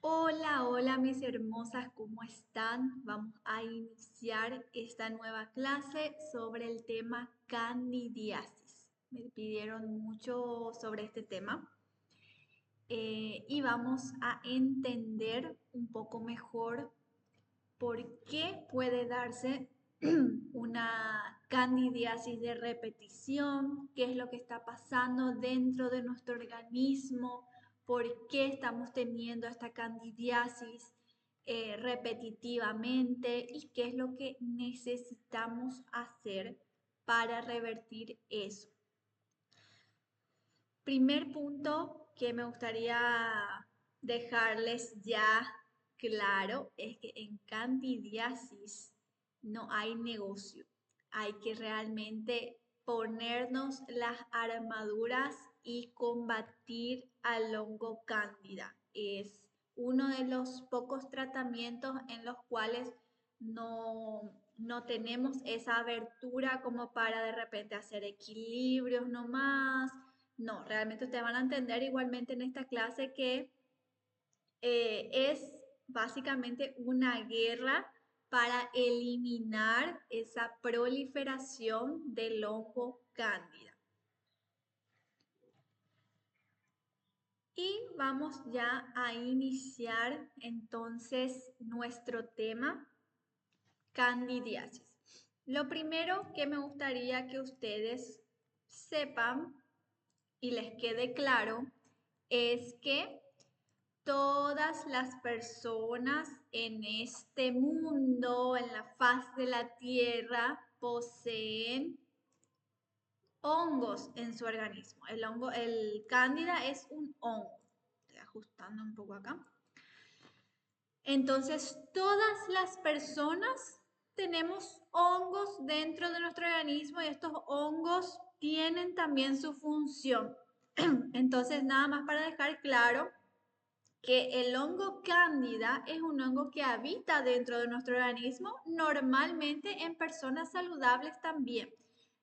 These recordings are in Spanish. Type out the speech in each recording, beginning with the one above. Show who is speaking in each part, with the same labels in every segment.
Speaker 1: Hola, hola mis hermosas, ¿cómo están? Vamos a iniciar esta nueva clase sobre el tema candidiasis. Me pidieron mucho sobre este tema y vamos a entender un poco mejor por qué puede darse una candidiasis de repetición, qué es lo que está pasando dentro de nuestro organismo, por qué estamos teniendo esta candidiasis repetitivamente y qué es lo que necesitamos hacer para revertir eso. Primer punto que me gustaría dejarles ya claro es que en candidiasis no hay negocio. Hay que realmente ponernos las armaduras y combatir al hongo cándida. Es uno de los pocos tratamientos en los cuales no tenemos esa abertura como para de repente hacer equilibrios nomás. No, realmente ustedes van a entender igualmente en esta clase que es básicamente una guerra para eliminar esa proliferación del hongo cándida. Y vamos ya a iniciar entonces nuestro tema, candidiasis. Lo primero que me gustaría que ustedes sepan y les quede claro es que todas las personas en este mundo, en la faz de la tierra, poseen hongos en su organismo. El cándida es un hongo. Estoy ajustando un poco acá. Entonces, todas las personas tenemos hongos dentro de nuestro organismo y estos hongos tienen también su función. Entonces, nada más para dejar claro que el hongo cándida es un hongo que habita dentro de nuestro organismo, normalmente en personas saludables también.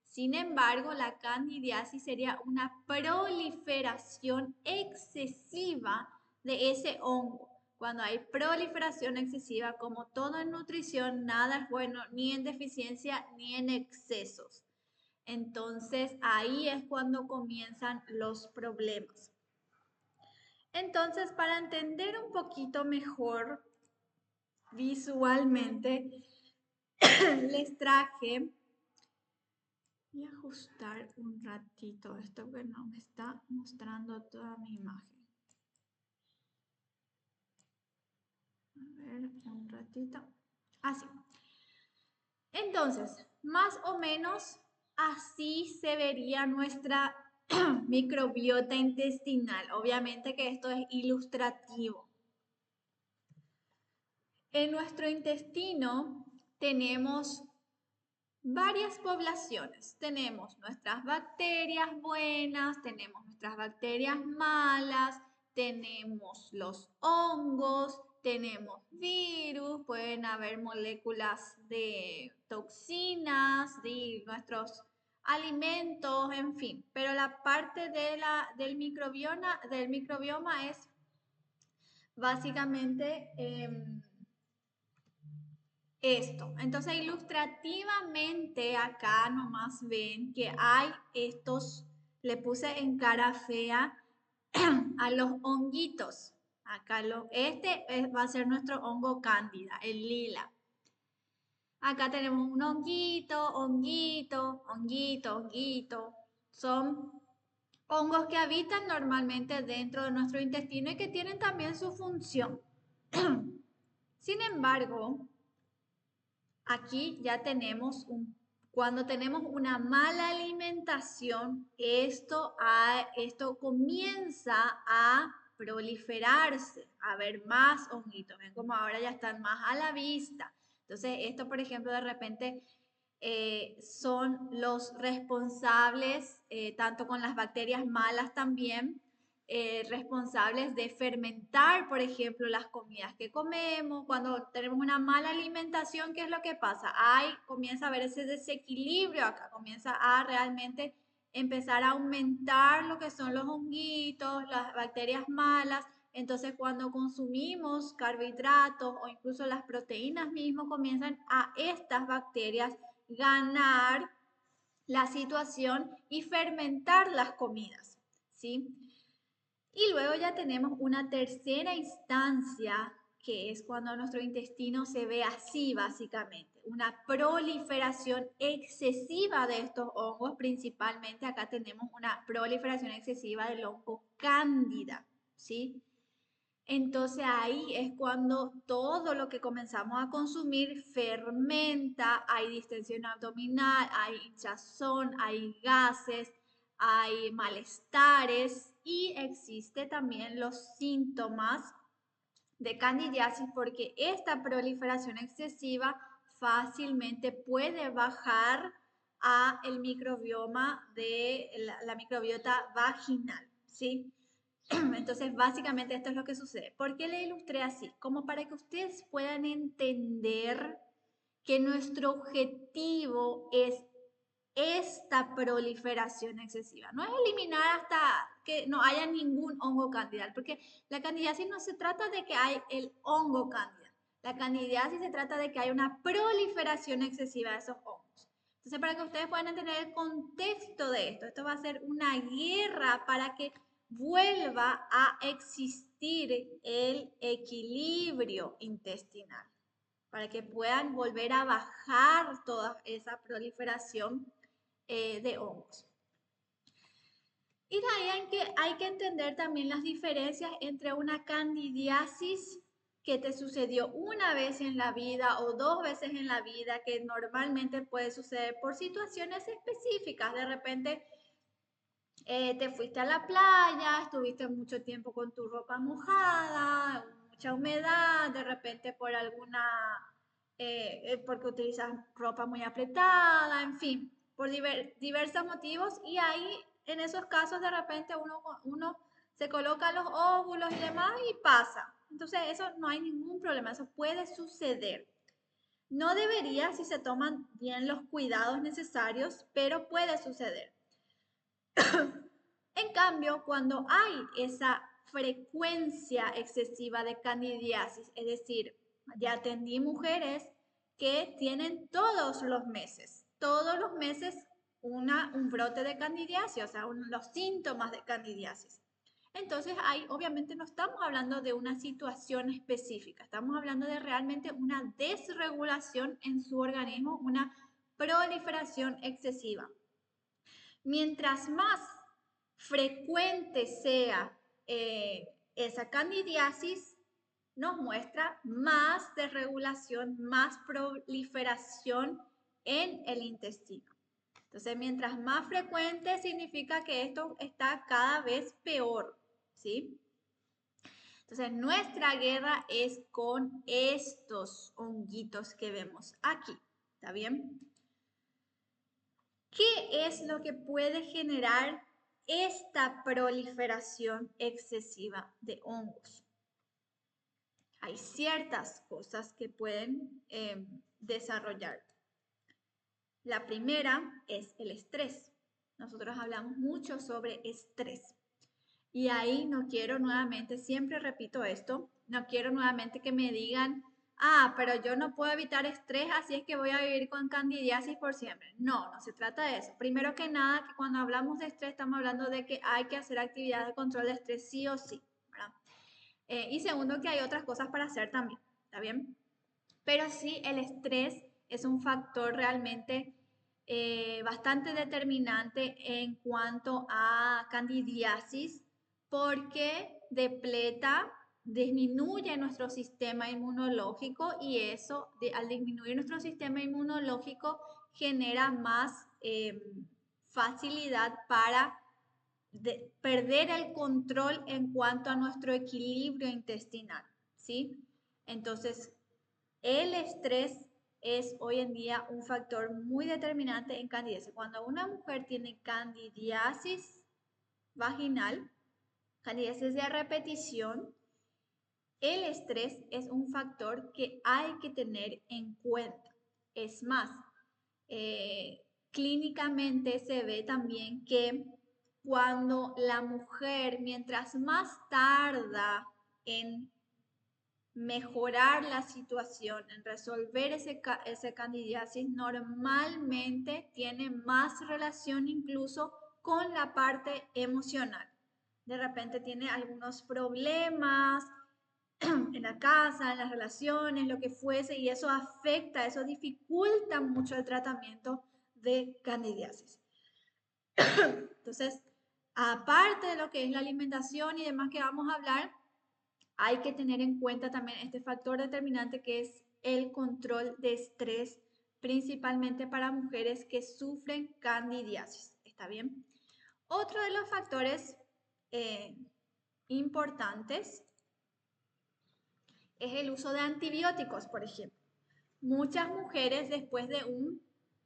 Speaker 1: Sin embargo, la candidiasis sería una proliferación excesiva de ese hongo. Cuando hay proliferación excesiva, como todo en nutrición, nada es bueno ni en deficiencia ni en excesos. Entonces, ahí es cuando comienzan los problemas. Entonces, para entender un poquito mejor visualmente, les traje, voy a ajustar un ratito esto que no me está mostrando toda mi imagen. A ver, un ratito. Así. Entonces, más o menos así se vería nuestra microbiota intestinal. Obviamente que esto es ilustrativo. En nuestro intestino tenemos varias poblaciones. Tenemos nuestras bacterias buenas, tenemos nuestras bacterias malas, tenemos los hongos, tenemos virus, pueden haber moléculas de toxinas, de nuestros alimentos, en fin. Pero la parte del microbioma es básicamente esto. Entonces, ilustrativamente acá nomás ven que hay estos, le puse en cara fea a los honguitos. Acá va a ser nuestro hongo cándida, el lila. Acá tenemos un honguito, honguito, honguito, honguito. Son hongos que habitan normalmente dentro de nuestro intestino y que tienen también su función. Sin embargo, aquí ya tenemos cuando tenemos una mala alimentación, esto comienza a proliferarse, a ver más honguitos. Ven como ahora ya están más a la vista. Entonces, esto, por ejemplo, de repente son los responsables, tanto con las bacterias malas también, responsables de fermentar, por ejemplo, las comidas que comemos. Cuando tenemos una mala alimentación, ¿qué es lo que pasa? Comienza a haber ese desequilibrio acá, comienza a realmente empezar a aumentar lo que son los honguitos, las bacterias malas, Entonces, cuando consumimos carbohidratos o incluso las proteínas mismas, comienzan a estas bacterias ganar la situación y fermentar las comidas, ¿sí? Y luego ya tenemos una tercera instancia, que es cuando nuestro intestino se ve así, básicamente, una proliferación excesiva de estos hongos, principalmente acá tenemos una proliferación excesiva del hongo cándida, ¿sí? Entonces ahí es cuando todo lo que comenzamos a consumir fermenta, hay distensión abdominal, hay hinchazón, hay gases, hay malestares y existe también los síntomas de candidiasis porque esta proliferación excesiva fácilmente puede bajar a el microbioma de la microbiota vaginal, ¿sí? Entonces, básicamente esto es lo que sucede. ¿Por qué le ilustré así? Como para que ustedes puedan entender que nuestro objetivo es esta proliferación excesiva. No es eliminar hasta que no haya ningún hongo candidal, porque la candidiasis no se trata de que hay el hongo candida. La candidiasis se trata de que hay una proliferación excesiva de esos hongos. Entonces, para que ustedes puedan entender el contexto de esto, esto va a ser una guerra para que vuelva a existir el equilibrio intestinal, para que puedan volver a bajar toda esa proliferación de hongos. Y de ahí hay que entender también las diferencias entre una candidiasis que te sucedió una vez en la vida o dos veces en la vida, que normalmente puede suceder por situaciones específicas. De repente te fuiste a la playa, estuviste mucho tiempo con tu ropa mojada, mucha humedad, de repente por porque utilizas ropa muy apretada, en fin, por diversos motivos y ahí en esos casos de repente uno se coloca los óvulos y demás y pasa. Entonces eso no hay ningún problema, eso puede suceder. No debería si se toman bien los cuidados necesarios, pero puede suceder. En cambio, cuando hay esa frecuencia excesiva de candidiasis, es decir, ya atendí mujeres que tienen todos los meses un brote de candidiasis, o sea, los síntomas de candidiasis. Entonces, ahí obviamente no estamos hablando de una situación específica, estamos hablando de realmente una desregulación en su organismo, una proliferación excesiva. Mientras más frecuente sea esa candidiasis, nos muestra más desregulación, más proliferación en el intestino. Entonces, mientras más frecuente significa que esto está cada vez peor, ¿sí? Entonces, nuestra guerra es con estos honguitos que vemos aquí, ¿está bien? ¿Qué es lo que puede generar esta proliferación excesiva de hongos? Hay ciertas cosas que pueden desarrollar. La primera es el estrés. Nosotros hablamos mucho sobre estrés. Y ahí no quiero nuevamente, siempre repito esto, no quiero nuevamente que me digan, pero yo no puedo evitar estrés, así es que voy a vivir con candidiasis por siempre. No, no se trata de eso. Primero que nada, que cuando hablamos de estrés, estamos hablando de que hay que hacer actividades de control de estrés sí o sí, ¿verdad? Y segundo, que hay otras cosas para hacer también, ¿está bien? Pero sí, el estrés es un factor realmente bastante determinante en cuanto a candidiasis porque depleta, disminuye nuestro sistema inmunológico y eso, al disminuir nuestro sistema inmunológico, genera más facilidad para perder el control en cuanto a nuestro equilibrio intestinal, ¿sí? Entonces, el estrés es hoy en día un factor muy determinante en candidiasis. Cuando una mujer tiene candidiasis vaginal, candidiasis de repetición, el estrés es un factor que hay que tener en cuenta. Es más, clínicamente se ve también que cuando la mujer, mientras más tarda en mejorar la situación, en resolver ese candidiasis, normalmente tiene más relación incluso con la parte emocional. De repente tiene algunos problemas en la casa, en las relaciones, lo que fuese, y eso afecta, eso dificulta mucho el tratamiento de candidiasis. Entonces, aparte de lo que es la alimentación y demás que vamos a hablar, hay que tener en cuenta también este factor determinante que es el control de estrés, principalmente para mujeres que sufren candidiasis. ¿Está bien? Otro de los factores importantes es el uso de antibióticos, por ejemplo. Muchas mujeres después de un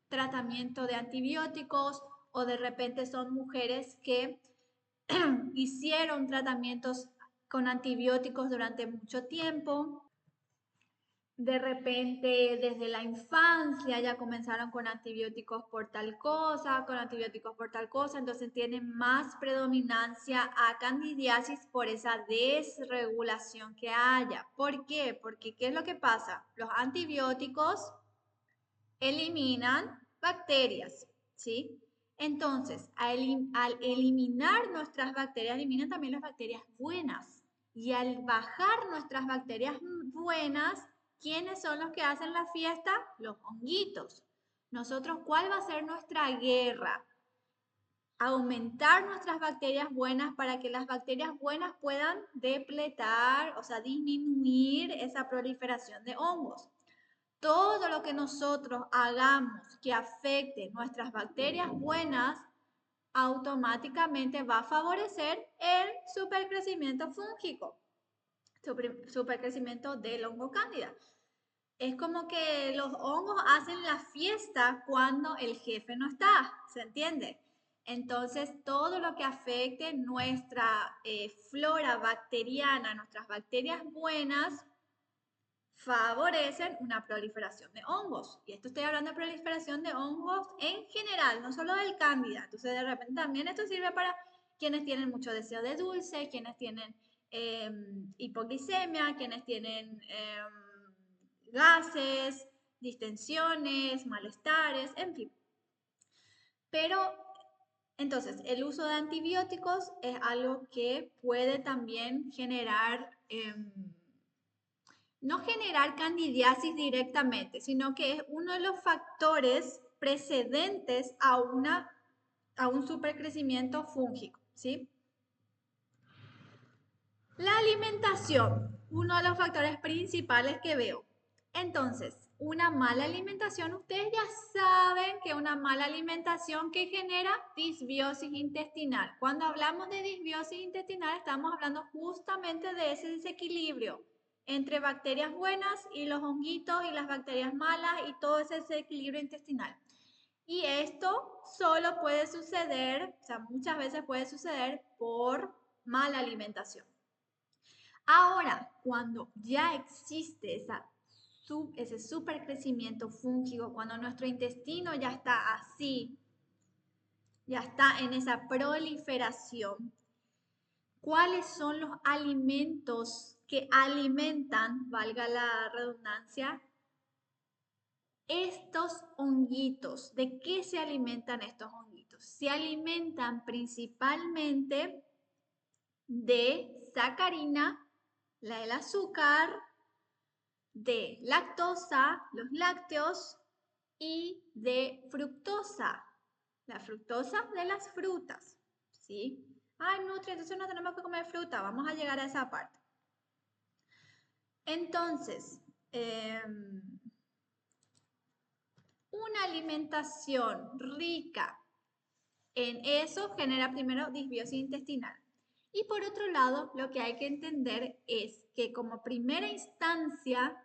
Speaker 1: tratamiento de antibióticos o de repente son mujeres que hicieron tratamientos con antibióticos durante mucho tiempo. De repente, desde la infancia ya comenzaron con antibióticos por tal cosa, con antibióticos por tal cosa, entonces tienen más predominancia a candidiasis por esa desregulación que haya. ¿Por qué? Porque ¿qué es lo que pasa? Los antibióticos eliminan bacterias, ¿sí? Entonces, al eliminar nuestras bacterias, eliminan también las bacterias buenas. Y al bajar nuestras bacterias buenas, ¿quiénes son los que hacen la fiesta? Los honguitos. Nosotros, ¿cuál va a ser nuestra guerra? Aumentar nuestras bacterias buenas para que las bacterias buenas puedan depletar, o sea, disminuir esa proliferación de hongos. Todo lo que nosotros hagamos que afecte nuestras bacterias buenas, automáticamente va a favorecer el supercrecimiento fúngico, supercrecimiento del hongo cándida. Es como que los hongos hacen la fiesta cuando el jefe no está, ¿se entiende? Entonces, todo lo que afecte nuestra flora bacteriana, nuestras bacterias buenas, favorecen una proliferación de hongos. Y esto estoy hablando de proliferación de hongos en general, no solo del cándida. Entonces, de repente también esto sirve para quienes tienen mucho deseo de dulce, quienes tienen hipoglicemia, quienes tienen gases, distensiones, malestares, en fin. Pero entonces, el uso de antibióticos es algo que puede también generar no generar candidiasis directamente, sino que es uno de los factores precedentes a un supercrecimiento fúngico, ¿sí? La alimentación, uno de los factores principales que veo. Entonces, una mala alimentación, ustedes ya saben que una mala alimentación que genera disbiosis intestinal. Cuando hablamos de disbiosis intestinal, estamos hablando justamente de ese desequilibrio entre bacterias buenas y los honguitos y las bacterias malas y todo ese desequilibrio intestinal. Y esto solo puede suceder, o sea, muchas veces puede suceder por mala alimentación. Ahora, cuando ya existe ese supercrecimiento fúngico, cuando nuestro intestino ya está así, ya está en esa proliferación, ¿cuáles son los alimentos que alimentan, valga la redundancia, estos honguitos? ¿De qué se alimentan estos honguitos? Se alimentan principalmente de sacarina, el azúcar, de lactosa, los lácteos, y de fructosa, la fructosa de las frutas, ¿sí? Ay, Nutri, entonces no tenemos que comer fruta, vamos a llegar a esa parte. Entonces, una alimentación rica en eso genera primero disbiosis intestinal. Y por otro lado, lo que hay que entender es que como primera instancia,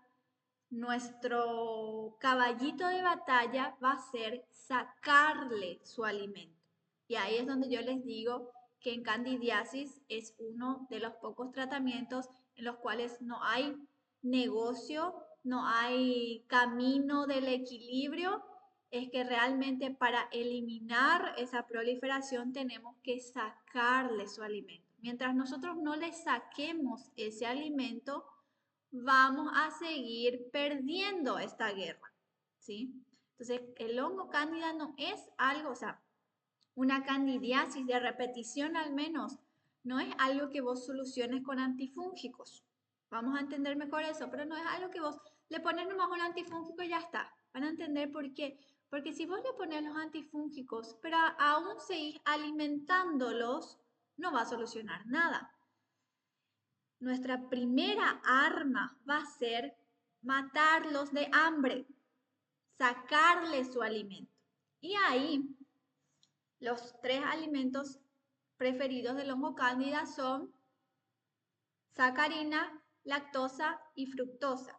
Speaker 1: nuestro caballito de batalla va a ser sacarle su alimento. Y ahí es donde yo les digo que en candidiasis es uno de los pocos tratamientos en los cuales no hay negocio, no hay camino del equilibrio. Es que realmente para eliminar esa proliferación tenemos que sacarle su alimento. Mientras nosotros no le saquemos ese alimento, vamos a seguir perdiendo esta guerra, ¿sí? Entonces, el hongo cándida no es algo, o sea, una candidiasis de repetición al menos, no es algo que vos soluciones con antifúngicos. Vamos a entender mejor eso, pero no es algo que vos le pones nomás un antifúngico y ya está. Van a entender por qué. Porque si vos le pones los antifúngicos, pero aún seguís alimentándolos, no va a solucionar nada. Nuestra primera arma va a ser matarlos de hambre, sacarles su alimento. Y ahí, los 3 alimentos preferidos del hongo cándida son sacarina, lactosa y fructosa.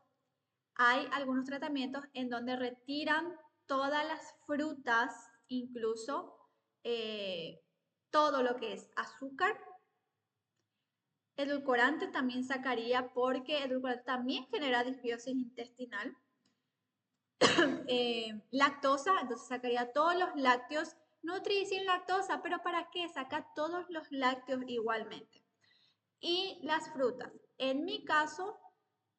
Speaker 1: Hay algunos tratamientos en donde retiran todas las frutas, incluso todo lo que es azúcar. Edulcorante también sacaría porque edulcorante también genera disbiosis intestinal. Lactosa, entonces sacaría todos los lácteos, nutri sin lactosa, pero ¿para qué? Saca todos los lácteos igualmente. Y las frutas. En mi caso,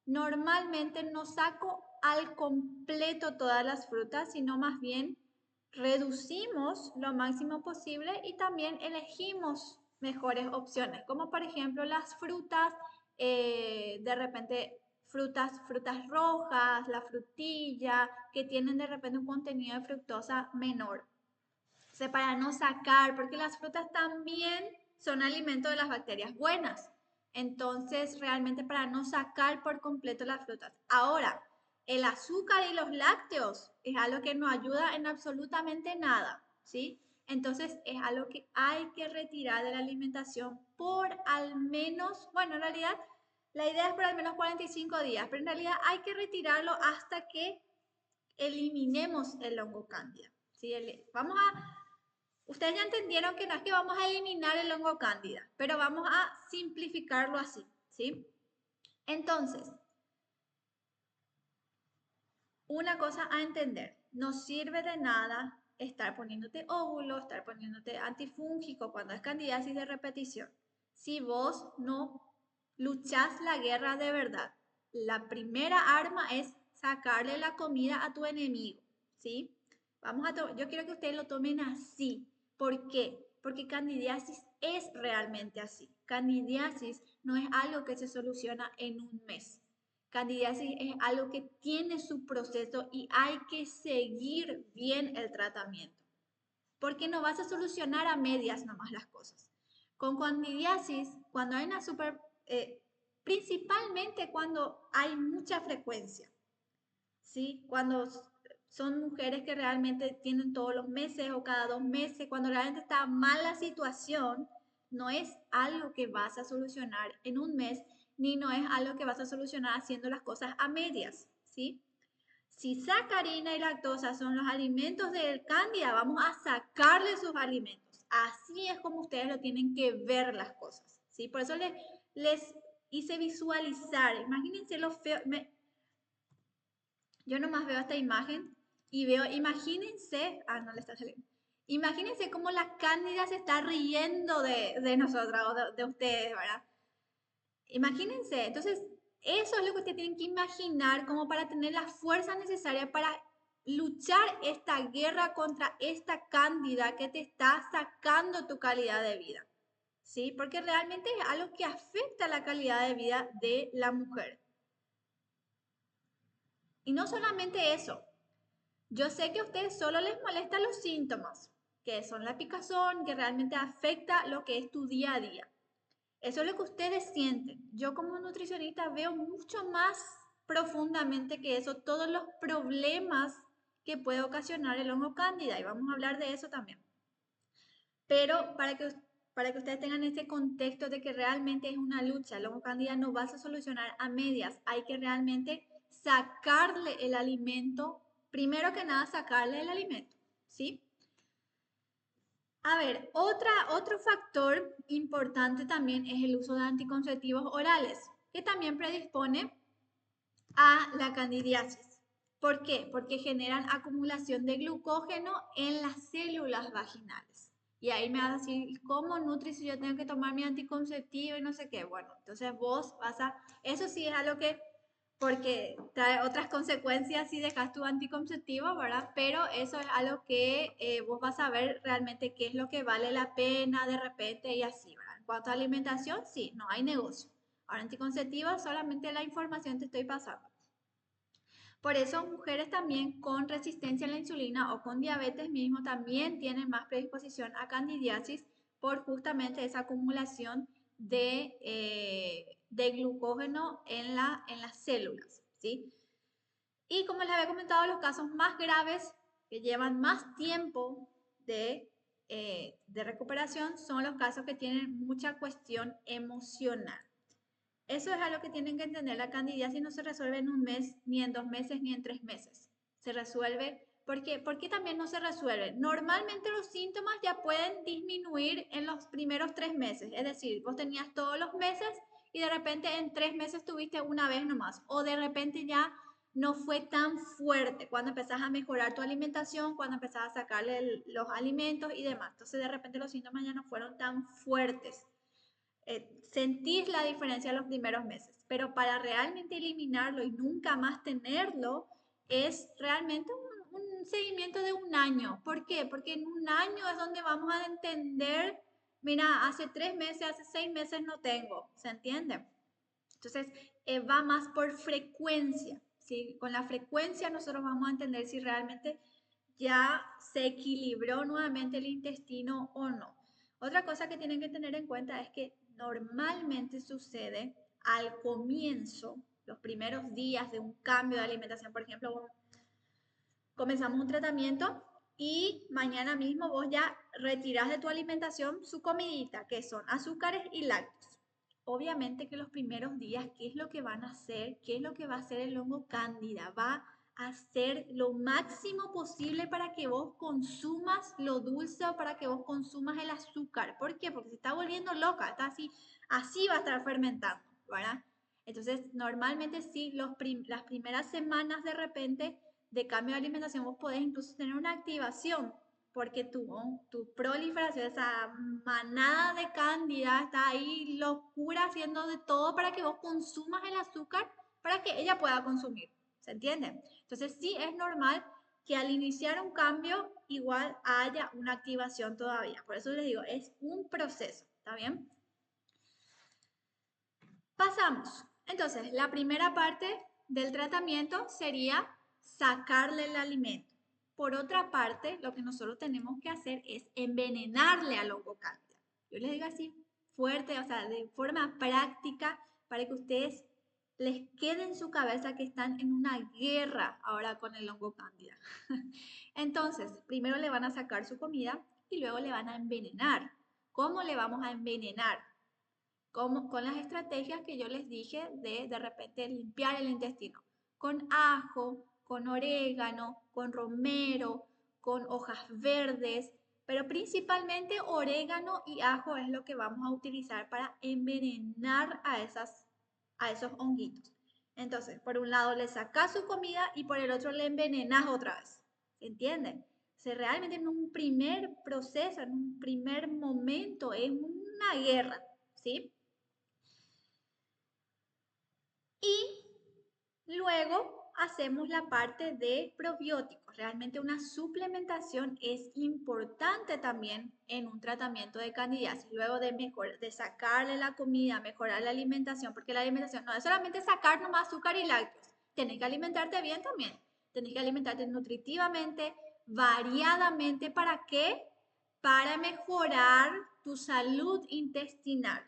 Speaker 1: normalmente no saco al completo todas las frutas, sino más bien reducimos lo máximo posible y también elegimos mejores opciones, como por ejemplo las frutas, de repente frutas rojas, la frutilla, que tienen de repente un contenido de fructosa menor. O sea, para no sacar, porque las frutas también son alimento de las bacterias buenas. Entonces, realmente para no sacar por completo las frutas. Ahora, el azúcar y los lácteos es algo que no ayuda en absolutamente nada, ¿sí? Entonces, es algo que hay que retirar de la alimentación por al menos, bueno, en realidad, la idea es por al menos 45 días, pero en realidad hay que retirarlo hasta que eliminemos el hongo cándida, ¿sí? Vamos a Ustedes ya entendieron que no es que vamos a eliminar el hongo cándida, pero vamos a simplificarlo así, ¿sí? Entonces, una cosa a entender, no sirve de nada estar poniéndote óvulo, estar poniéndote antifúngico cuando es candidiasis de repetición. Si vos no luchás la guerra de verdad, la primera arma es sacarle la comida a tu enemigo, ¿sí? Yo quiero que ustedes lo tomen así. ¿Por qué? Porque candidiasis es realmente así. Candidiasis no es algo que se soluciona en un mes. Candidiasis es algo que tiene su proceso y hay que seguir bien el tratamiento. Porque no vas a solucionar a medias nomás las cosas. Con candidiasis, cuando hay una principalmente cuando hay mucha frecuencia, ¿sí? Cuando son mujeres que realmente tienen todos los meses o cada 2 meses, cuando realmente está mal la situación, no es algo que vas a solucionar en un mes, ni no es algo que vas a solucionar haciendo las cosas a medias, ¿sí? Si sacarina y lactosa son los alimentos del cándida, vamos a sacarle sus alimentos. Así es como ustedes lo tienen que ver las cosas, ¿sí? Por eso les hice visualizar. Imagínense lo feo. Yo nomás veo esta imagen y veo, imagínense, no le está saliendo. Imagínense cómo la cándida se está riendo de nosotras o de ustedes, ¿verdad? Imagínense, entonces eso es lo que ustedes tienen que imaginar como para tener la fuerza necesaria para luchar esta guerra contra esta cándida que te está sacando tu calidad de vida, ¿sí? Porque realmente es algo que afecta la calidad de vida de la mujer. Y no solamente eso, yo sé que a ustedes solo les molestan los síntomas, que son la picazón, que realmente afecta lo que es tu día a día. Eso es lo que ustedes sienten. Yo como nutricionista veo mucho más profundamente que eso, todos los problemas que puede ocasionar el hongo cándida y vamos a hablar de eso también. Pero para que ustedes tengan ese contexto de que realmente es una lucha, el hongo cándida no vas a solucionar a medias, hay que realmente sacarle el alimento, primero que nada sacarle el alimento, ¿sí? A ver, otro factor importante también es el uso de anticonceptivos orales, que también predispone a la candidiasis. ¿Por qué? Porque generan acumulación de glucógeno en las células vaginales. Y ahí me vas a decir, ¿y cómo Nutri si yo tengo que tomar mi anticonceptivo y no sé qué? Bueno, entonces vos vas a, eso sí es algo que, porque trae otras consecuencias si dejas tu anticonceptivo, ¿verdad? Pero eso es algo que vos vas a ver realmente qué es lo que vale la pena de repente y así, ¿verdad? En cuanto a alimentación, sí, no hay negocio. Ahora, anticonceptivo, solamente la información te estoy pasando. Por eso, mujeres también con resistencia a la insulina o con diabetes mismo también tienen más predisposición a candidiasis por justamente esa acumulación de glucógeno en las células, ¿sí? Y como les había comentado, los casos más graves que llevan más tiempo de recuperación son los casos que tienen mucha cuestión emocional. Eso es algo que tienen que entender. La candidiasis no se resuelve en un mes, ni en 2 meses, ni en 3 meses. Se resuelve, ¿por qué también no se resuelve? Normalmente los síntomas ya pueden disminuir en los primeros 3 meses. Es decir, vos tenías todos los meses y de repente en 3 meses tuviste una vez nomás. O de repente ya no fue tan fuerte cuando empezás a mejorar tu alimentación, cuando empezás a sacarle los alimentos y demás. Entonces de repente los síntomas ya no fueron tan fuertes. Sentís la diferencia en los primeros meses, pero para realmente eliminarlo y nunca más tenerlo es realmente un seguimiento de un año. ¿Por qué? Porque en un año es donde vamos a entender, mira, hace 3 meses, hace 6 meses no tengo, ¿se entiende? Entonces, va más por frecuencia, ¿sí? Con la frecuencia nosotros vamos a entender si realmente ya se equilibró nuevamente el intestino o no. Otra cosa que tienen que tener en cuenta es que normalmente sucede al comienzo, los primeros días de un cambio de alimentación. Por ejemplo, comenzamos un tratamiento y mañana mismo vos ya retirás de tu alimentación su comidita, que son azúcares y lácteos. Obviamente que los primeros días, ¿qué es lo que van a hacer? ¿Qué es lo que va a hacer el hongo cándida? Va a hacer lo máximo posible para que vos consumas lo dulce o para que vos consumas el azúcar. ¿Por qué? Porque se está volviendo loca, está así va a estar fermentando, ¿verdad? Entonces, normalmente sí, las primeras semanas de repente de cambio de alimentación vos podés incluso tener una activación porque tu proliferación, esa manada de cándida está ahí locura haciendo de todo para que vos consumas el azúcar para que ella pueda consumir. ¿Se entiende? Entonces sí es normal que al iniciar un cambio igual haya una activación todavía. Por eso les digo, es un proceso. ¿Está bien? Pasamos. Entonces, la primera parte del tratamiento sería sacarle el alimento. Por otra parte, lo que nosotros tenemos que hacer es envenenarle al hongo cándida. Yo les digo así fuerte, o sea, de forma práctica, para que ustedes les quede en su cabeza que están en una guerra ahora con el hongo cándida. Entonces, primero le van a sacar su comida y luego le van a envenenar. ¿Cómo le vamos a envenenar? Con las estrategias que yo les dije de repente limpiar el intestino, con ajo, con orégano, con romero, con hojas verdes, pero principalmente orégano y ajo es lo que vamos a utilizar para envenenar a esos honguitos. Entonces, por un lado le sacas su comida y por el otro le envenenas otra vez. ¿Se entiende? Realmente en un primer proceso, en un primer momento, es una guerra, ¿sí? Y luego hacemos la parte de probióticos. Realmente una suplementación es importante también en un tratamiento de candidiasis. Luego de sacarle la comida, mejorar la alimentación, porque la alimentación no es solamente sacar nomás azúcar y lácteos. Tenés que alimentarte bien también. Tenés que alimentarte nutritivamente, variadamente. ¿Para qué? Para mejorar tu salud intestinal,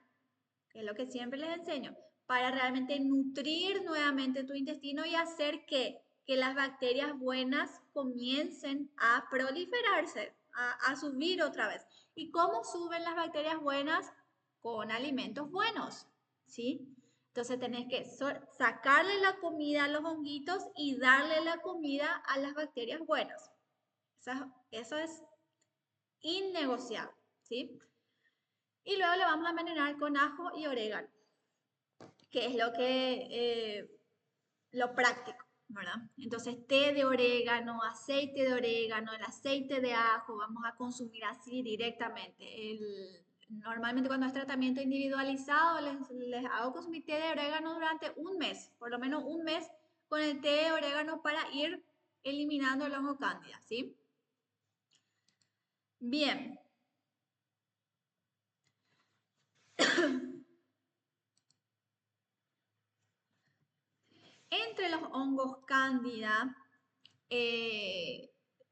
Speaker 1: que es lo que siempre les enseño, para realmente nutrir nuevamente tu intestino y hacer que las bacterias buenas comiencen a proliferarse, a subir otra vez. ¿Y cómo suben las bacterias buenas? Con alimentos buenos, ¿sí? Entonces tenés que sacarle la comida a los honguitos y darle la comida a las bacterias buenas. Eso es innegociable, ¿sí? Y luego le vamos a envenenar con ajo y orégano, que es lo práctico. ¿verdad? Entonces, té de orégano, aceite de orégano, el aceite de ajo, vamos a consumir así directamente. Normalmente cuando es tratamiento individualizado, les hago consumir té de orégano durante un mes, por lo menos un mes con el té de orégano para ir eliminando el hongo cándida, ¿sí? Bien. Entre los hongos cándida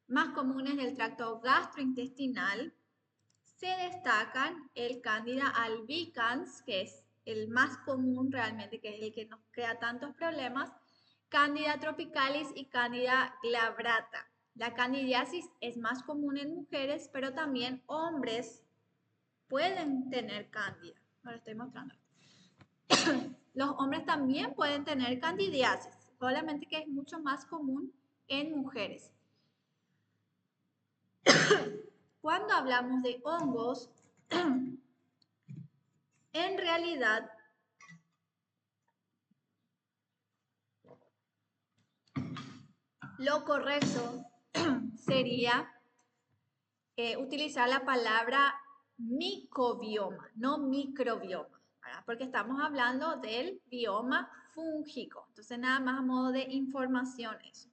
Speaker 1: más comunes del tracto gastrointestinal, se destacan el Candida albicans, que es el más común realmente, que es el que nos crea tantos problemas, Candida tropicalis y Candida glabrata. La candidiasis es más común en mujeres, pero también hombres pueden tener cándida. Ahora estoy mostrando. Los hombres también pueden tener candidiasis, solamente que es mucho más común en mujeres. Cuando hablamos de hongos, en realidad lo correcto sería utilizar la palabra micobioma, no microbioma, ¿verdad? Porque estamos hablando del bioma fúngico. Entonces, nada más a modo de información eso.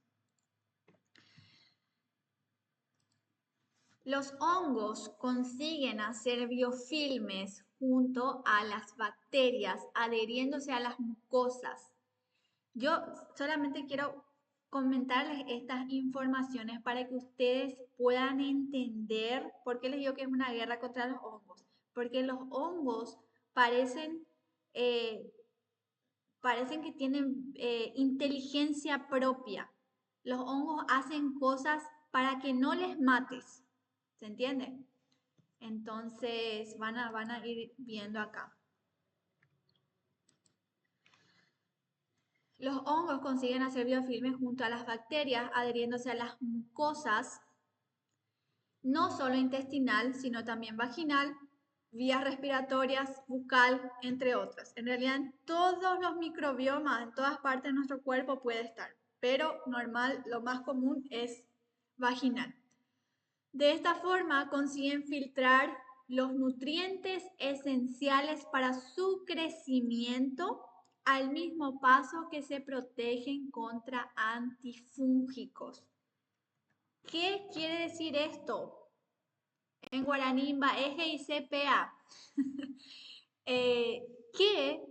Speaker 1: Los hongos consiguen hacer biofilmes junto a las bacterias, adheriéndose a las mucosas. Yo solamente quiero comentarles estas informaciones para que ustedes puedan entender por qué les digo que es una guerra contra los hongos. Porque los hongos parecen, eh, parecen que tienen inteligencia propia. Los hongos hacen cosas para que no les mates. ¿Se entiende? Entonces van a ir viendo acá. Los hongos consiguen hacer biofilmes junto a las bacterias, adheriéndose a las mucosas, no solo intestinal, sino también vaginal, vías respiratorias, bucal, entre otras. En realidad, en todos los microbiomas, en todas partes de nuestro cuerpo puede estar, pero normal, lo más común es vaginal. De esta forma, consiguen filtrar los nutrientes esenciales para su crecimiento al mismo paso que se protegen contra antifúngicos. ¿Qué quiere decir esto? En guaraní, eje y CPA. Que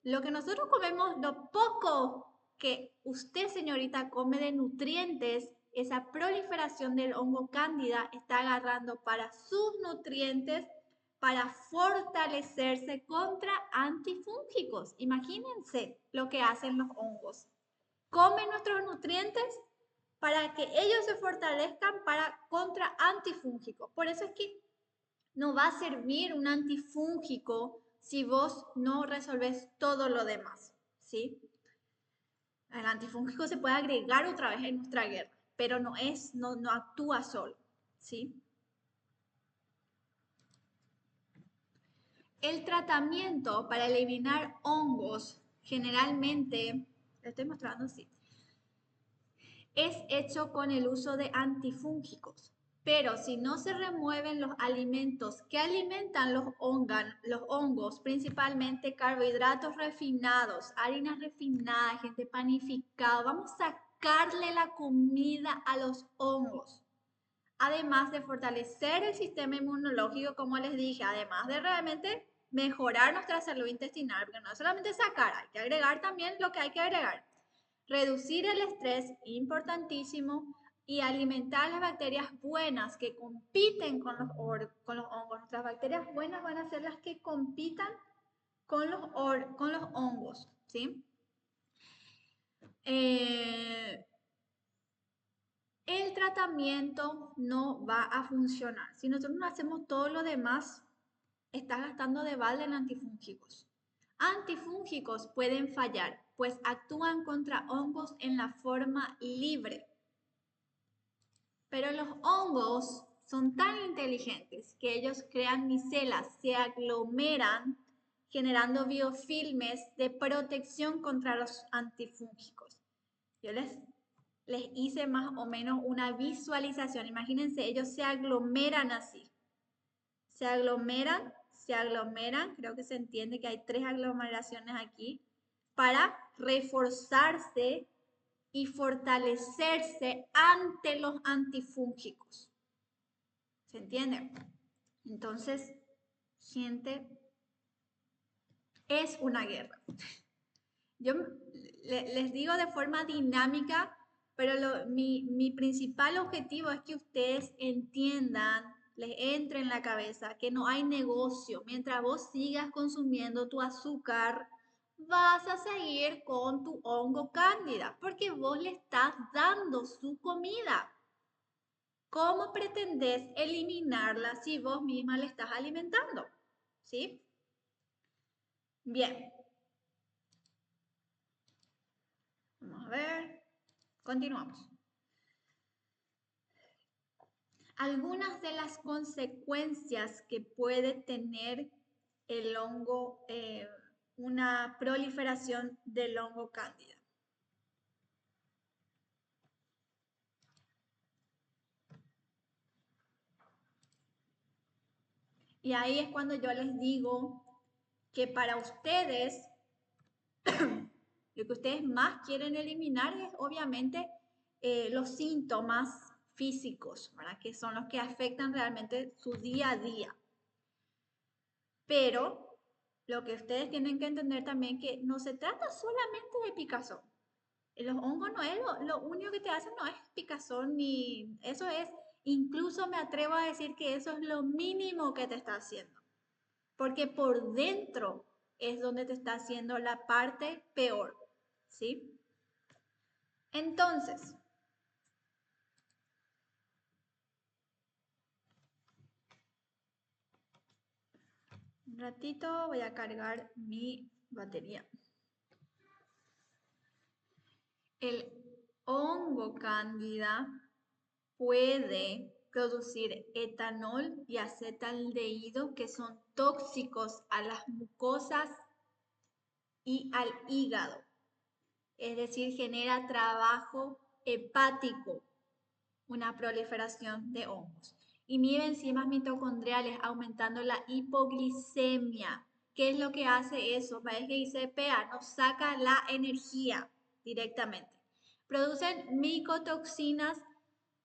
Speaker 1: lo que nosotros comemos, lo poco que usted, señorita, come de nutrientes, esa proliferación del hongo cándida está agarrando para sus nutrientes para fortalecerse contra antifúngicos. Imagínense lo que hacen los hongos. Comen nuestros nutrientes para que ellos se fortalezcan contra antifúngicos. Por eso es que no va a servir un antifúngico si vos no resolvés todo lo demás, ¿sí? El antifúngico se puede agregar otra vez en nuestra guerra, pero no actúa solo, ¿sí? El tratamiento para eliminar hongos generalmente, lo estoy mostrando así, es hecho con el uso de antifúngicos. Pero si no se remueven los alimentos que alimentan los hongos, principalmente carbohidratos refinados, harinas refinadas, gente panificado, vamos a sacarle la comida a los hongos. Además de fortalecer el sistema inmunológico, como les dije, además de realmente mejorar nuestra salud intestinal, porque no es solamente sacar, hay que agregar también lo que hay que agregar. Reducir el estrés, importantísimo, y alimentar las bacterias buenas que compiten con los hongos. Nuestras bacterias buenas van a ser las que compitan con los hongos, ¿sí? El tratamiento no va a funcionar. Si nosotros no hacemos todo lo demás, está gastando de balde en antifúngicos. Antifúngicos pueden fallar, pues actúan contra hongos en la forma libre. Pero los hongos son tan inteligentes que ellos crean micelas, se aglomeran, generando biofilmes de protección contra los antifúngicos. Yo les hice más o menos una visualización. Imagínense, ellos se aglomeran así. Se aglomeran, creo que se entiende que hay 3 aglomeraciones aquí, para reforzarse y fortalecerse ante los antifúngicos. ¿Se entiende? Entonces, gente, es una guerra. Yo les digo de forma dinámica, pero mi principal objetivo es que ustedes entiendan, les entre en la cabeza que no hay negocio. Mientras vos sigas consumiendo tu azúcar, vas a seguir con tu hongo cándida, porque vos le estás dando su comida. ¿Cómo pretendés eliminarla si vos misma le estás alimentando? ¿Sí? Bien. Vamos a ver. Continuamos. Algunas de las consecuencias que puede tener el hongo, una proliferación del hongo cándida. Y ahí es cuando yo les digo que para ustedes, lo que ustedes más quieren eliminar es obviamente los síntomas físicos, ¿verdad? Que son los que afectan realmente su día a día. Pero lo que ustedes tienen que entender también que no se trata solamente de picazón. Los hongos no es lo único que te hacen, no es picazón ni eso es, incluso me atrevo a decir que eso es lo mínimo que te está haciendo, porque por dentro es donde te está haciendo la parte peor, ¿sí? Entonces, un ratito voy a cargar mi batería. El hongo cándida puede producir etanol y acetaldehído que son tóxicos a las mucosas y al hígado. Es decir, genera trabajo hepático, una proliferación de hongos. Inhibe enzimas mitocondriales, aumentando la hipoglicemia. ¿Qué es lo que hace eso? Parece que dice PA, nos saca la energía directamente. Producen micotoxinas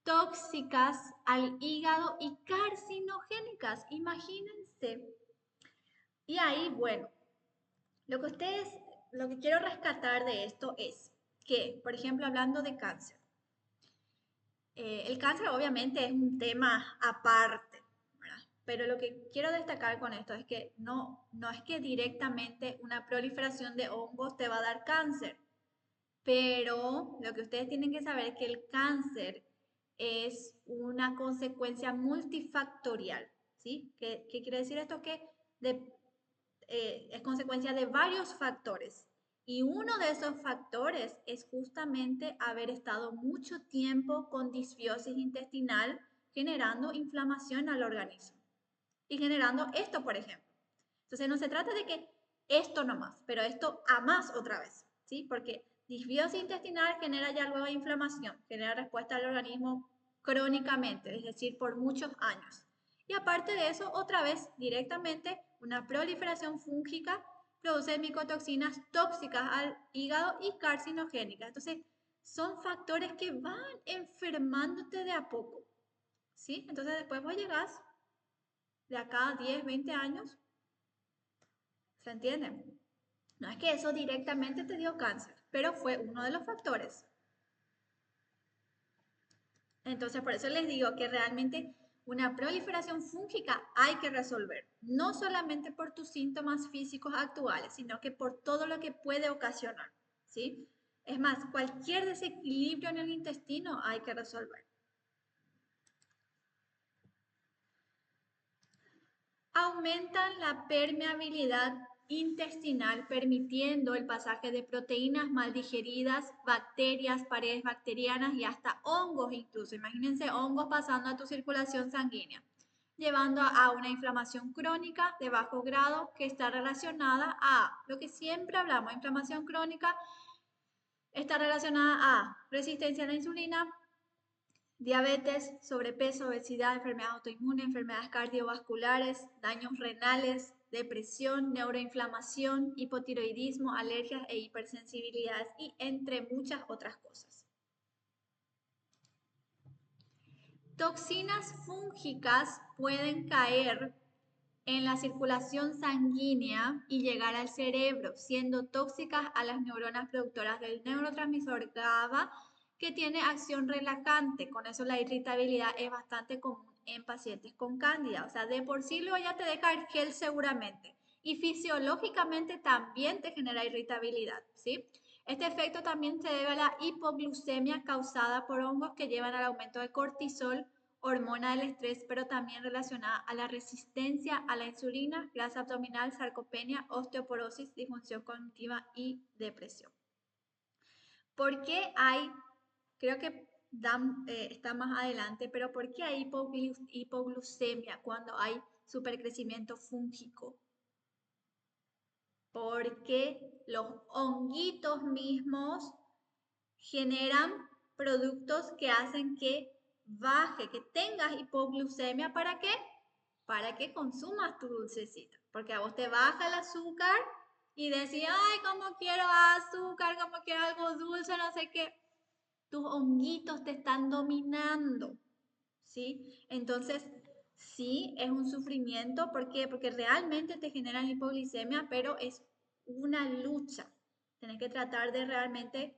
Speaker 1: tóxicas al hígado y carcinogénicas, imagínense. Y ahí, bueno, lo que quiero rescatar de esto es que, por ejemplo, hablando de cáncer, el cáncer obviamente es un tema aparte, ¿verdad? Pero lo que quiero destacar con esto es que no es que directamente una proliferación de hongos te va a dar cáncer, pero lo que ustedes tienen que saber es que el cáncer es una consecuencia multifactorial, ¿sí? ¿Qué quiere decir esto? Que es consecuencia de varios factores. Y uno de esos factores es justamente haber estado mucho tiempo con disbiosis intestinal, generando inflamación al organismo y generando esto, por ejemplo. Entonces no se trata de que esto nomás, pero esto a más otra vez, ¿sí? Porque disbiosis intestinal genera ya luego inflamación, genera respuesta al organismo crónicamente, es decir, por muchos años. Y aparte de eso, otra vez, directamente, una proliferación fúngica produce micotoxinas tóxicas al hígado y carcinogénicas. Entonces, son factores que van enfermándote de a poco, ¿sí? Entonces, después vos llegás de acá a 10, 20 años, ¿se entiende? No es que eso directamente te dio cáncer, pero fue uno de los factores. Entonces, por eso les digo que realmente una proliferación fúngica hay que resolver, no solamente por tus síntomas físicos actuales, sino que por todo lo que puede ocasionar, ¿sí? Es más, cualquier desequilibrio en el intestino hay que resolver. Aumentan la permeabilidad intestinal, permitiendo el pasaje de proteínas mal digeridas, bacterias, paredes bacterianas y hasta hongos incluso. Imagínense hongos pasando a tu circulación sanguínea, llevando a una inflamación crónica de bajo grado que está relacionada a lo que siempre hablamos, inflamación crónica está está relacionada a resistencia a la insulina, diabetes, sobrepeso, obesidad, enfermedades autoinmunes, enfermedades cardiovasculares, daños renales, depresión, neuroinflamación, hipotiroidismo, alergias e hipersensibilidades y entre muchas otras cosas. Toxinas fúngicas pueden caer en la circulación sanguínea y llegar al cerebro, siendo tóxicas a las neuronas productoras del neurotransmisor GABA, que tiene acción relajante. Con eso la irritabilidad es bastante común en pacientes con cándida. O sea, de por sí luego ya te deja el gel seguramente. Y fisiológicamente también te genera irritabilidad, ¿sí? Este efecto también se debe a la hipoglucemia causada por hongos que llevan al aumento del cortisol, hormona del estrés, pero también relacionada a la resistencia a la insulina, grasa abdominal, sarcopenia, osteoporosis, disfunción cognitiva y depresión. ¿Por qué hay, creo que está más adelante, pero por qué hay hipoglucemia cuando hay supercrecimiento fúngico? Porque los honguitos mismos generan productos que hacen que baje, que tengas hipoglucemia. ¿Para qué? Para que consumas tu dulcecito. Porque a vos te baja el azúcar y decís, ay, como quiero azúcar, como quiero algo dulce, no sé qué. Tus honguitos te están dominando, ¿sí? Entonces, sí, es un sufrimiento. ¿Por qué? Porque realmente te generan hipoglucemia, pero es una lucha. Tienes que tratar de realmente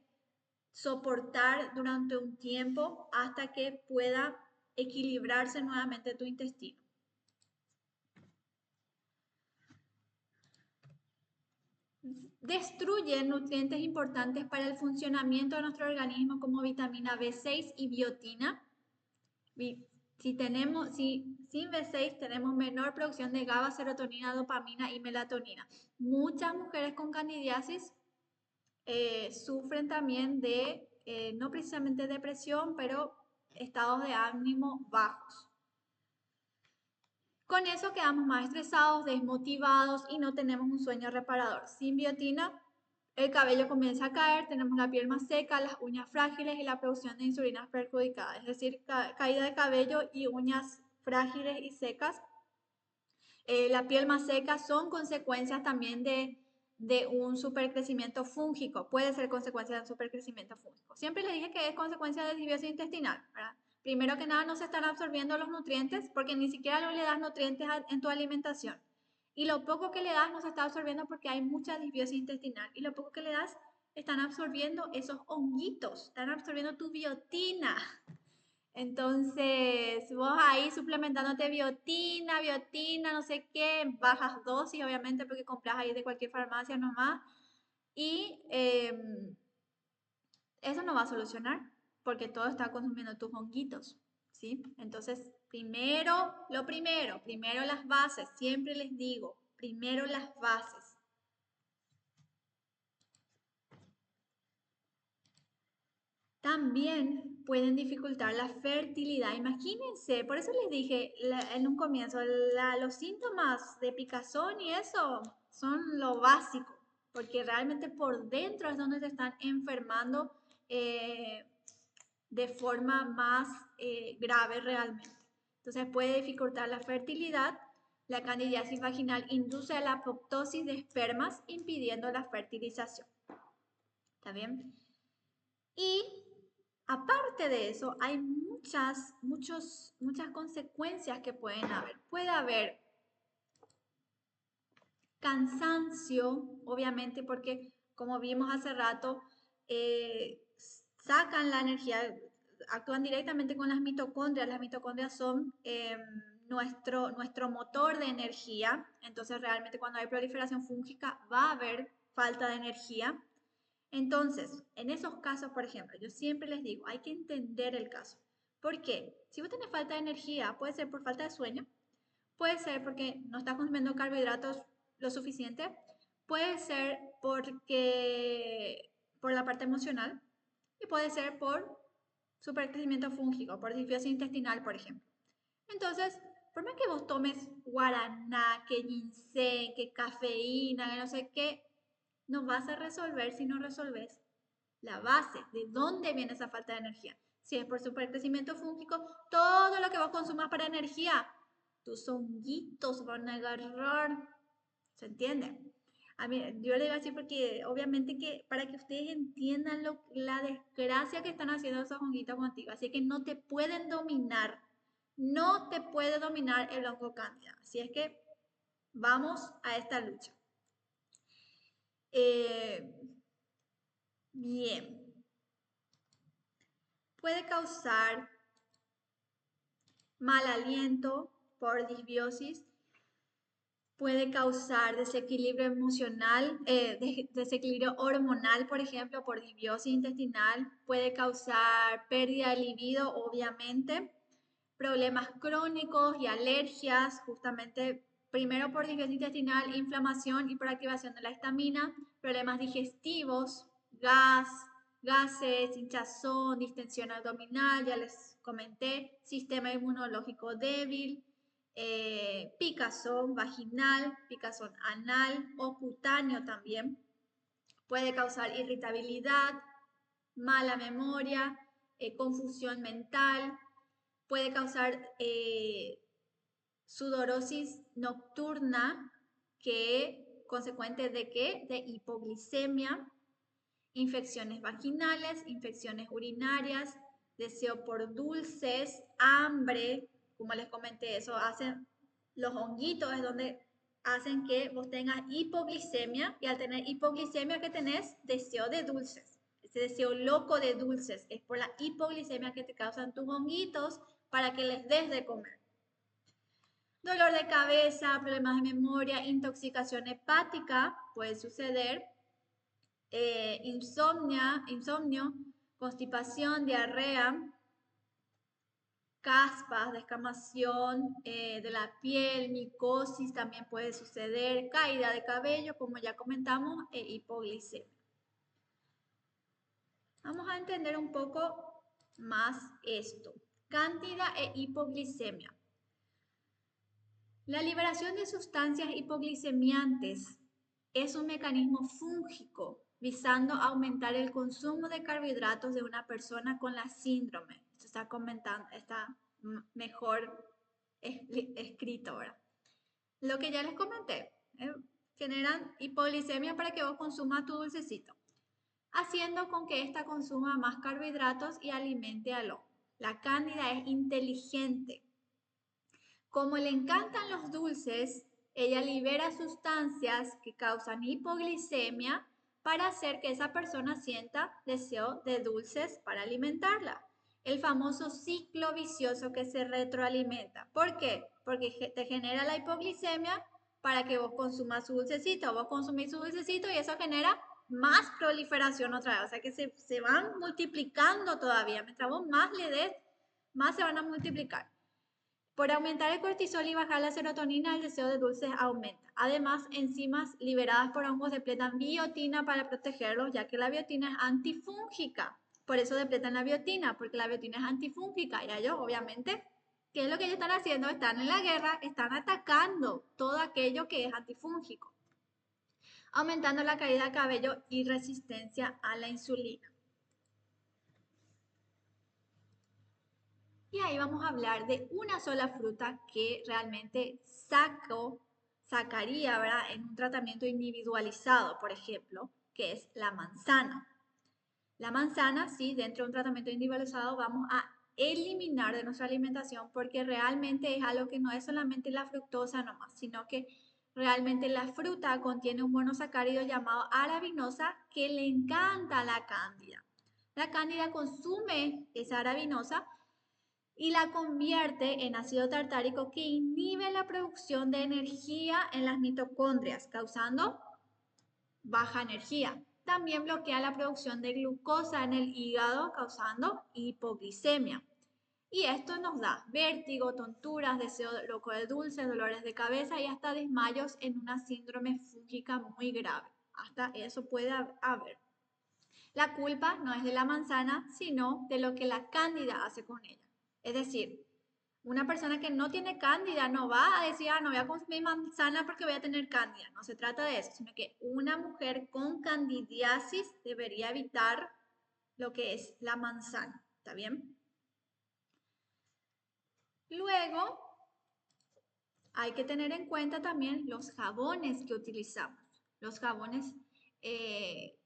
Speaker 1: soportar durante un tiempo hasta que pueda equilibrarse nuevamente tu intestino. Destruyen nutrientes importantes para el funcionamiento de nuestro organismo como vitamina B6 y biotina. Sin B6 tenemos menor producción de GABA, serotonina, dopamina y melatonina. Muchas mujeres con candidiasis sufren también de, no precisamente depresión, pero estados de ánimo bajos. Con eso quedamos más estresados, desmotivados y no tenemos un sueño reparador. Sin biotina, el cabello comienza a caer, tenemos la piel más seca, las uñas frágiles y la producción de insulina perjudicada. Es decir, caída de cabello y uñas frágiles y secas. La piel más seca son consecuencias también de un supercrecimiento fúngico. Puede ser consecuencia de un supercrecimiento fúngico. Siempre les dije que es consecuencia de disbiosis intestinal, ¿verdad? Primero que nada, no se están absorbiendo los nutrientes porque ni siquiera le das nutrientes en tu alimentación. Y lo poco que le das no se está absorbiendo porque hay mucha disbiosis intestinal. Y lo poco que le das están absorbiendo esos honguitos, están absorbiendo tu biotina. Entonces, vos ahí suplementándote biotina, no sé qué, bajas dosis, obviamente, porque compras ahí de cualquier farmacia nomás. Y eso no va a solucionar, porque todo está consumiendo tus honguitos, ¿sí? Entonces, primero las bases, siempre les digo, primero las bases. También pueden dificultar la fertilidad. Imagínense, por eso les dije en un comienzo, los síntomas de picazón y eso son lo básico, porque realmente por dentro es donde se están enfermando de forma más grave realmente. Entonces puede dificultar la fertilidad. La candidiasis vaginal induce a la apoptosis de espermas, impidiendo la fertilización. ¿Está bien? Y aparte de eso, hay muchas consecuencias que pueden haber. Puede haber cansancio, obviamente, porque como vimos hace rato, sacan la energía, actúan directamente con las mitocondrias. Las mitocondrias son nuestro motor de energía. Entonces, realmente cuando hay proliferación fúngica va a haber falta de energía. Entonces, en esos casos, por ejemplo, yo siempre les digo, hay que entender el caso. ¿Por qué? Si vos tenés falta de energía, puede ser por falta de sueño, puede ser porque no estás consumiendo carbohidratos lo suficiente, puede ser porque por la parte emocional y puede ser por supercrecimiento fúngico, por disbiosis intestinal, por ejemplo. Entonces, por más que vos tomes guaraná, que ginseng, que cafeína, que no sé qué, no vas a resolver si no resolves la base, de dónde viene esa falta de energía. Si es por supercrecimiento fúngico, todo lo que vos consumas para energía, tus honguitos van a agarrar. ¿Se entiende? A mí, yo le digo así porque obviamente que para que ustedes entiendan la desgracia que están haciendo esos honguitos contigo. Así que no te pueden dominar. No te puede dominar el hongo cándida. Así es que vamos a esta lucha. Bien. Puede causar mal aliento por disbiosis, puede causar desequilibrio emocional, desequilibrio hormonal, por ejemplo, por disbiosis intestinal, puede causar pérdida de libido, obviamente, problemas crónicos y alergias, justamente primero por disbiosis intestinal, inflamación y por activación de la histamina, problemas digestivos, gases, hinchazón, distensión abdominal, ya les comenté, sistema inmunológico débil, picazón vaginal, picazón anal o cutáneo también. Puede causar irritabilidad, mala memoria, confusión mental, puede causar sudorosis nocturna, que consecuente de qué? De hipoglicemia, infecciones vaginales, infecciones urinarias, deseo por dulces, hambre, como les comenté, eso hacen los honguitos, es donde hacen que vos tengas hipoglicemia, y al tener hipoglicemia, ¿qué tenés? Deseo de dulces, ese deseo loco de dulces, es por la hipoglicemia que te causan tus honguitos para que les des de comer. Dolor de cabeza, problemas de memoria, intoxicación hepática, puede suceder, insomnio, constipación, diarrea, caspas, descamación de la piel, micosis también puede suceder, caída de cabello, como ya comentamos, e hipoglicemia. Vamos a entender un poco más esto. Cándida e hipoglicemia. La liberación de sustancias hipoglicemiantes es un mecanismo fúngico visando aumentar el consumo de carbohidratos de una persona con la síndrome. Esto está comentando, está mejor escrito ahora. Lo que ya les comenté, generan hipoglicemia para que vos consumas tu dulcecito, haciendo con que ésta consuma más carbohidratos y alimente al hongo. La cándida es inteligente. Como le encantan los dulces, ella libera sustancias que causan hipoglicemia para hacer que esa persona sienta deseo de dulces para alimentarla. El famoso ciclo vicioso que se retroalimenta. ¿Por qué? Porque te genera la hipoglicemia para que vos consumas su dulcecito. Vos consumís su dulcecito y eso genera más proliferación otra vez. O sea que se van multiplicando todavía. Mientras vos más le des, más se van a multiplicar. Por aumentar el cortisol y bajar la serotonina, el deseo de dulces aumenta. Además, enzimas liberadas por hongos depletan biotina para protegerlos, ya que la biotina es antifúngica. Por eso depletan la biotina, porque la biotina es antifúngica. Y ellos, obviamente, ¿qué es lo que ellos están haciendo? Están en la guerra, están atacando todo aquello que es antifúngico, aumentando la caída de cabello y resistencia a la insulina. Y ahí vamos a hablar de una sola fruta que realmente sacaría, ¿verdad?, en un tratamiento individualizado, por ejemplo, que es la manzana. La manzana, sí, dentro de un tratamiento individualizado vamos a eliminar de nuestra alimentación porque realmente es algo que no es solamente la fructosa nomás, sino que realmente la fruta contiene un monosacárido llamado arabinosa que le encanta a la cándida. La cándida consume esa arabinosa y la convierte en ácido tartárico que inhibe la producción de energía en las mitocondrias, causando baja energía. También bloquea la producción de glucosa en el hígado, causando hipoglicemia. Y esto nos da vértigo, tonturas, deseo loco de dulce, dolores de cabeza y hasta desmayos en una síndrome fúngica muy grave. Hasta eso puede haber. La culpa no es de la manzana, sino de lo que la cándida hace con ella. Es decir, una persona que no tiene cándida no va a decir, no voy a consumir manzana porque voy a tener cándida. No se trata de eso, sino que una mujer con candidiasis debería evitar lo que es la manzana, ¿está bien? Luego, hay que tener en cuenta también los jabones que utilizamos. Los jabones eh,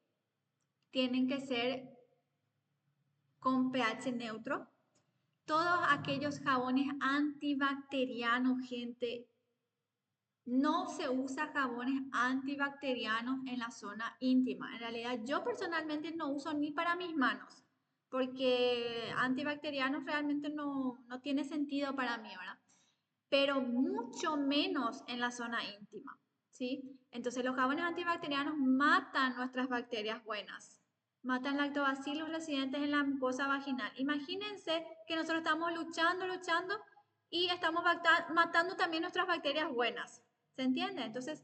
Speaker 1: tienen que ser con pH neutro. Todos aquellos jabones antibacterianos, gente, no se usa jabones antibacterianos en la zona íntima. En realidad, yo personalmente no uso ni para mis manos, porque antibacterianos realmente no tiene sentido para mí, ¿verdad? Pero mucho menos en la zona íntima, ¿sí? Entonces, los jabones antibacterianos matan nuestras bacterias buenas, matan lactobacillus residentes en la mucosa vaginal. Imagínense que nosotros estamos luchando y estamos matando también nuestras bacterias buenas. ¿Se entiende? Entonces,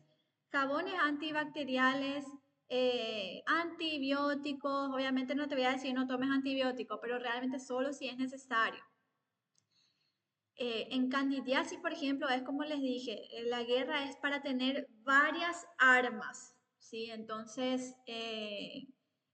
Speaker 1: jabones antibacteriales, antibióticos, obviamente no te voy a decir no tomes antibióticos, pero realmente solo si es necesario. En candidiasis, por ejemplo, es como les dije, la guerra es para tener varias armas, ¿sí? Entonces,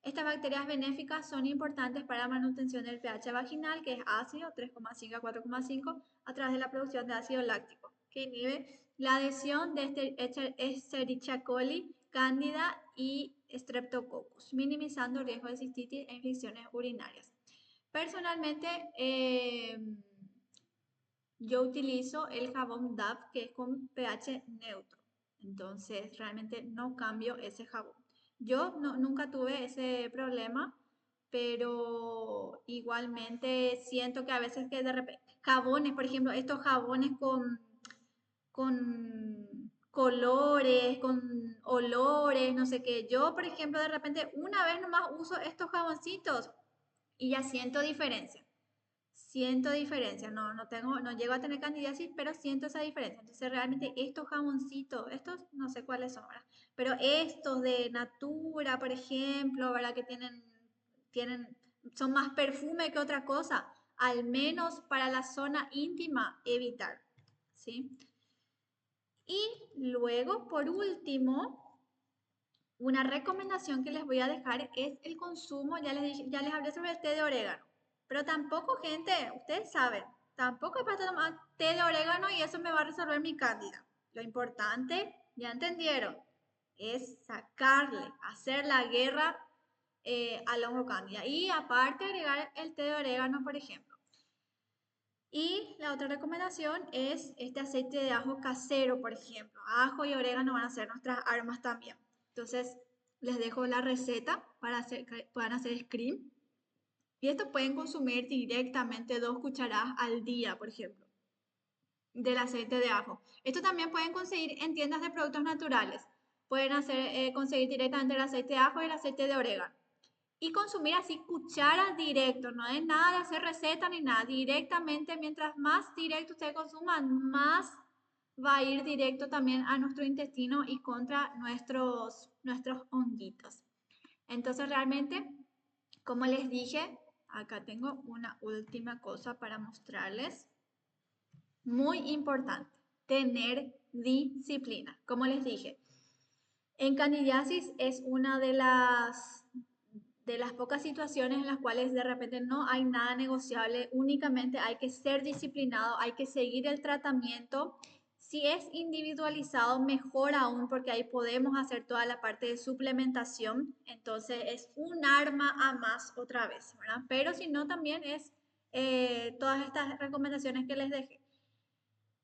Speaker 1: estas bacterias benéficas son importantes para la manutención del pH vaginal, que es ácido, 3,5 a 4,5, a través de la producción de ácido láctico, que inhibe la adhesión de Escherichia coli, Cándida y Streptococcus, minimizando el riesgo de cistitis e infecciones urinarias. Personalmente, yo utilizo el jabón DAP que es con pH neutro. Entonces, realmente no cambio ese jabón. Yo nunca tuve ese problema, pero igualmente siento que a veces que de repente, jabones, por ejemplo, estos jabones con colores, con olores, no sé qué. Yo, por ejemplo, de repente una vez nomás uso estos jaboncitos y ya siento diferencia. Siento diferencia, no llego a tener candidiasis, pero siento esa diferencia. Entonces, realmente estos jaboncitos, estos no sé cuáles son, ¿verdad? Pero estos de Natura, por ejemplo, ¿verdad? Que son más perfume que otra cosa, al menos para la zona íntima, evitar, ¿sí? Y luego, por último, una recomendación que les voy a dejar es el consumo, ya les hablé sobre el té de orégano, pero tampoco, gente, ustedes saben, tampoco es para tomar té de orégano y eso me va a resolver mi cándida. Lo importante, ya entendieron, es sacarle, hacer la guerra al hongo cándida y aparte agregar el té de orégano, por ejemplo. Y la otra recomendación es este aceite de ajo casero, por ejemplo. Ajo y orégano van a ser nuestras armas también. Entonces, les dejo la receta para que puedan hacer screen. Y esto pueden consumir directamente 2 cucharadas al día, por ejemplo, del aceite de ajo. Esto también pueden conseguir en tiendas de productos naturales. Pueden conseguir directamente el aceite de ajo y el aceite de orégano y consumir así cuchara directo, no es nada de hacer receta ni nada, directamente, mientras más directo ustedes consuman, más va a ir directo también a nuestro intestino y contra nuestros honguitos. Entonces realmente, como les dije, acá tengo una última cosa para mostrarles. Muy importante, tener disciplina. Como les dije, en candidiasis es una de las pocas situaciones en las cuales de repente no hay nada negociable, únicamente hay que ser disciplinado, hay que seguir el tratamiento. Si es individualizado, mejor aún, porque ahí podemos hacer toda la parte de suplementación. Entonces es un arma a más otra vez, ¿verdad? Pero si no, también es todas estas recomendaciones que les dejé.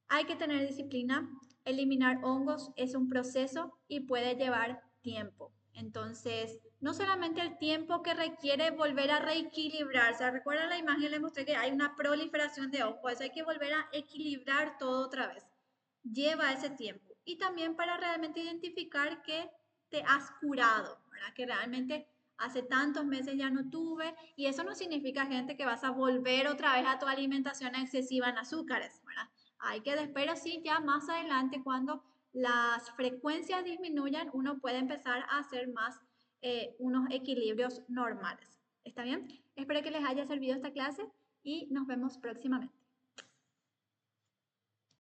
Speaker 1: Hay que tener disciplina. Eliminar hongos es un proceso y puede llevar tiempo. Entonces, no solamente el tiempo que requiere volver a reequilibrarse. ¿Recuerdan la imagen? Les mostré que hay una proliferación de hongos. Eso hay que volver a equilibrar todo otra vez. Lleva ese tiempo. Y también para realmente identificar que te has curado, ¿verdad? Que realmente hace tantos meses ya no tuve. Y eso no significa, gente, que vas a volver otra vez a tu alimentación excesiva en azúcares, ¿verdad? Hay que después, sí, ya más adelante, cuando las frecuencias disminuyan, uno puede empezar a hacer más unos equilibrios normales. ¿Está bien? Espero que les haya servido esta clase y nos vemos próximamente.